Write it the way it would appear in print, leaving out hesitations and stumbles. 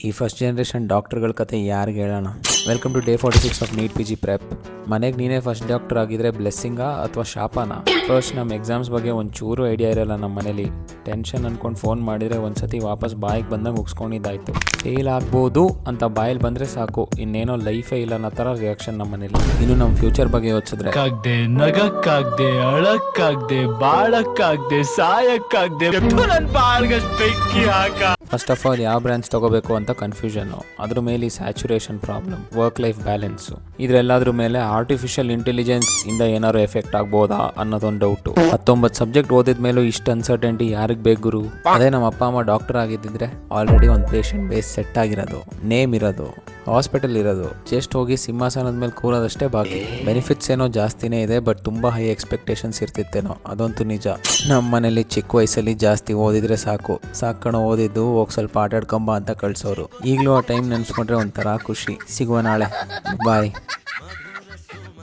ಈ first generation ಡಾಕ್ಟರ್ಗಳ ಕತೆ ಯಾರಿಗೆ ಹೇಳೋಣ. Welcome to day 46 of NEET PG prep. ಮನೆಗೆ ನೀನೇ ಫಸ್ಟ್ ಡಾಕ್ಟರ್ ಆಗಿದ್ರೆ ಬ್ಲೆಸ್ಸಿಂಗಾ ಅಥವಾ ಶಾಪನಾ? ಫಸ್ಟ್ ನಮ್ಮ ಎಕ್ಸಾಮ್ಸ್ ಬಗ್ಗೆ ಒಂಚೂರು ಐಡಿಯಾ ಇರಲ್ಲ ನಮ್ಮ ಮನೇಲಿ. ಟೆನ್ಷನ್ ಅನ್ಕೊಂಡು ಫೋನ್ ಮಾಡಿದರೆ ಒಂದ್ಸತಿ ವಾಪಸ್ ಬಾಯಿಗೆ ಬಂದಂಗೆ ಉಗ್ಸ್ಕೊಂಡಿದ್ದಾಯ್ತು. ಫೇಲ್ ಆಗ್ಬೋದು ಅಂತ ಬಾಯಲ್ಲಿ ಬಂದರೆ ಸಾಕು, ಇನ್ನೇನೋ ಲೈಫೇ ಇಲ್ಲ ಅನ್ನೋ ಥರ ರಿಯಾಕ್ಷನ್ ನಮ್ಮ ಮನೇಲಿ. ಇನ್ನು ನಮ್ಮ ಫ್ಯೂಚರ್ ಬಗ್ಗೆ ಯೋಚಿಸಿದ್ರೆ ನಗಕ್ಕಾಗ್ದೆ ಅಳಕ್ಕಾಗ್ದೆ ಬಾಳಕ್ಕಾಗ್ದೆ ಸಾಯಕ್ಕಾಗ್ದೆ ನನ್ನ ಬಾಳ್ಗೆ ಬೆಂಕಿ ಹಾಕ. ಫಸ್ಟ್ ಆಫ್ ಆಲ್ ಯಾವ ಬ್ರಾಂಚ್ ತಗೋಬೇಕು ಅಂತ ಕನ್ಫ್ಯೂಷನ್ನು, ಅದ್ರ ಮೇಲೆ saturation problem, work life balance, ಇದರೆಲ್ಲದ್ರ ಮೇಲೆ ಆರ್ಟಿಫಿಷಿಯಲ್ ಇಂಟೆಲಿಜೆನ್ಸ್ ಇಂದ ಏನಾದ್ರು ಎಫೆಕ್ಟ್ ಆಗ್ಬೋದಾ ಅನ್ನೋದೊಂದು ಡೌಟು. 19 ಸಬ್ಜೆಕ್ಟ್ ಓದಿದ ಮೇಲೂ ಇಷ್ಟು ಅನ್ಸರ್ಟೆಂಟಿ ಯಾರಿಗೆ ಬೇಕು ಗುರು? ಅದೇ ನಮ್ಮ ಅಪ್ಪ ಅಮ್ಮ ಡಾಕ್ಟರ್ ಆಗಿದ್ದಿದ್ರೆ ಆಲ್ರೆಡಿ ಒಂದು ಪೇಷಂಟ್ ಬೇಸ್ ಸೆಟ್ ಆಗಿರೋದು, ನೇಮ್ ಇರೋದು, ಹಾಸ್ಪಿಟಲ್ ಇರೋದು, ಜಸ್ಟ್ ಹೋಗಿ ಸಿಂಹಾಸನದ ಮೇಲೆ ಕೂರೋದಷ್ಟೇ ಬಾಕಿ. ಬೆನಿಫಿಟ್ಸ್ ಏನೋ ಜಾಸ್ತಿನೇ ಇದೆ, ಬಟ್ ತುಂಬ ಹೈ ಎಕ್ಸ್ಪೆಕ್ಟೇಷನ್ಸ್ ಇರ್ತಿತ್ತೇನೋ, ಅದಂತೂ ನಿಜ. ನಮ್ಮ ಮನೇಲಿ ಚಿಕ್ಕ ವಯಸ್ಸಲ್ಲಿ ಜಾಸ್ತಿ ಓದಿದ್ರೆ ಸಾಕಣೋ ಓದಿದ್ದು ಹೋಗಿ ಸ್ವಲ್ಪ ಆಟಾಡ್ಕೊಂಬ ಅಂತ ಕಳ್ಸೋರು. ಈಗಲೂ ಆ ಟೈಮ್ ನೆನೆಸ್ಕೊಂಡ್ರೆ ಒಂಥರ ಖುಷಿ. ಸಿಗುವ ನಾಳೆ, ಬಾಯ್.